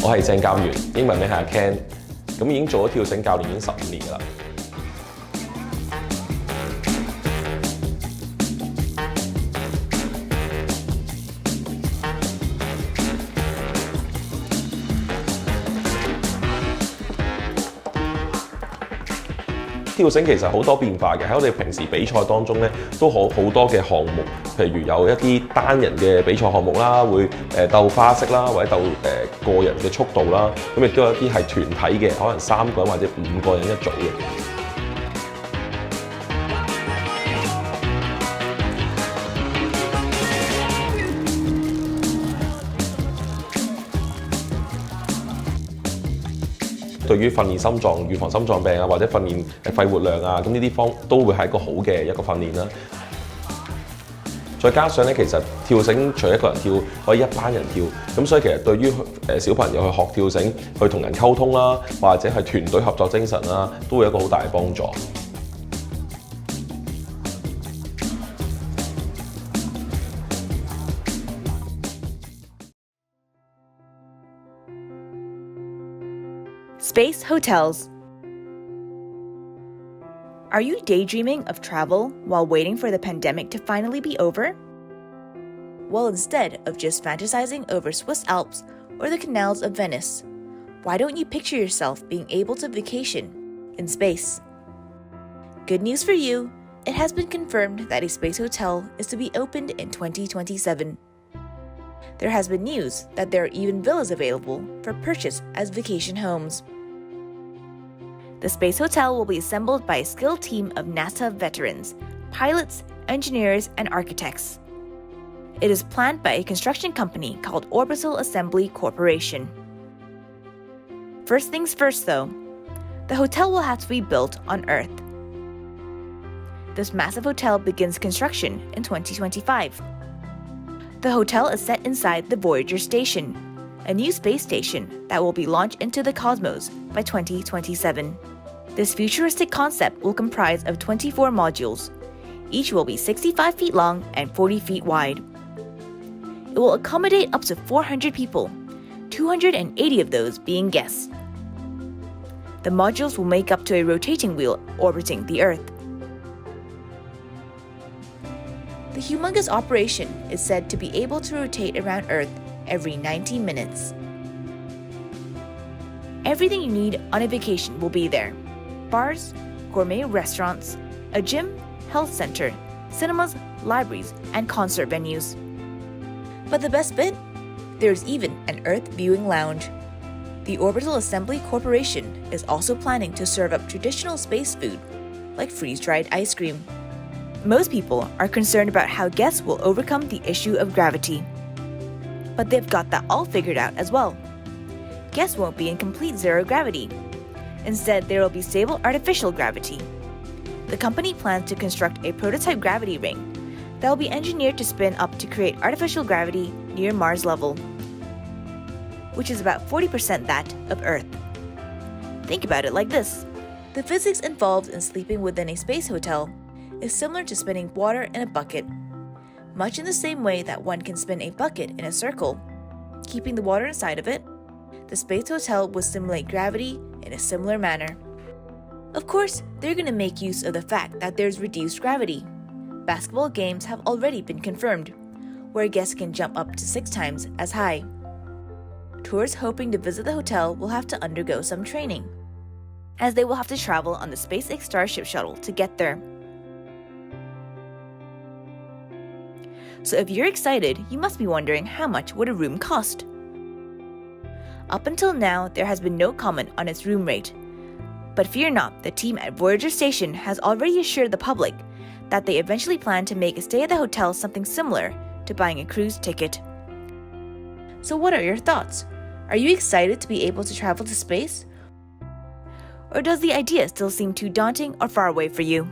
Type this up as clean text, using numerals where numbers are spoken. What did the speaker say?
我係鄭鑑元，英文名係阿 Ken， 咁已經做咗跳繩教練已經15年㗎啦。跳繩其實好多變化嘅，喺我哋平時比賽當中咧，都好多嘅項目，譬如有一啲單人嘅比賽項目啦，會鬥花式啦，或者鬥個人嘅速度啦，咁亦都有一啲係團體嘅，可能3個人或者5個人一組嘅。對於訓練心臟、預防心臟病啊，或者訓練肺活量啊，咁呢啲方都會係一個好嘅一個訓練啦。再加上咧，其實跳繩除一個人跳，可以一班人跳，咁所以其實對於小朋友去學跳繩、去同人溝通啦，或者係團隊合作精神啦，都會有一個好大嘅幫助。Space hotels. Are you daydreaming of travel while waiting for the pandemic to finally be over? Well, instead of just fantasizing over Swiss Alps or the canals of Venice, why don't you picture yourself being able to vacation in space? Good news for you, it has been confirmed that a space hotel is to be opened in 2027. There has been news that there are even villas available for purchase as vacation homes. The Space Hotel will be assembled by a skilled team of NASA veterans, pilots, engineers, and architects. It is planned by a construction company called Orbital Assembly Corporation. First things first, though, the hotel will have to be built on Earth. This massive hotel begins construction in 2025. The hotel is set inside the Voyager station, a new space station that will be launched into the cosmos by 2027. This futuristic concept will comprise of 24 modules. Each will be 65 feet long and 40 feet wide. It will accommodate up to 400 people, 280 of those being guests. The modules will make up to a rotating wheel orbiting the Earth. The humongous operation is said to be able to rotate around Earth every 90 minutes. Everything you need on a vacation will be there. Bars, gourmet restaurants, a gym, health center, cinemas, libraries, and concert venues. But the best bit? There's even an Earth viewing lounge. The Orbital Assembly Corporation is also planning to serve up traditional space food, like freeze-dried ice cream. Most people are concerned about how guests will overcome the issue of gravity. But they've got that all figured out as well. Guests won't be in complete zero gravity. Instead, there will be stable artificial gravity. The company plans to construct a prototype gravity ring that will be engineered to spin up to create artificial gravity near Mars level, which is about 40% that of Earth. Think about it like this. The physics involved in sleeping within a space hotel is similar to spinning water in a bucket, much in the same way that one can spin a bucket in a circle, keeping the water inside of it. The space hotel will simulate gravity in a similar manner. Of course, they're going to make use of the fact that there's reduced gravity. Basketball games have already been confirmed, where guests can jump up to 6 times as high. Tourists hoping to visit the hotel will have to undergo some training, as they will have to travel on the SpaceX Starship shuttle to get there. So if you're excited, you must be wondering how much would a room cost? Up until now, there has been no comment on its room rate. But fear not, the team at Voyager Station has already assured the public that they eventually plan to make a stay at the hotel something similar to buying a cruise ticket. So what are your thoughts? Are you excited to be able to travel to space? Or does the idea still seem too daunting or far away for you?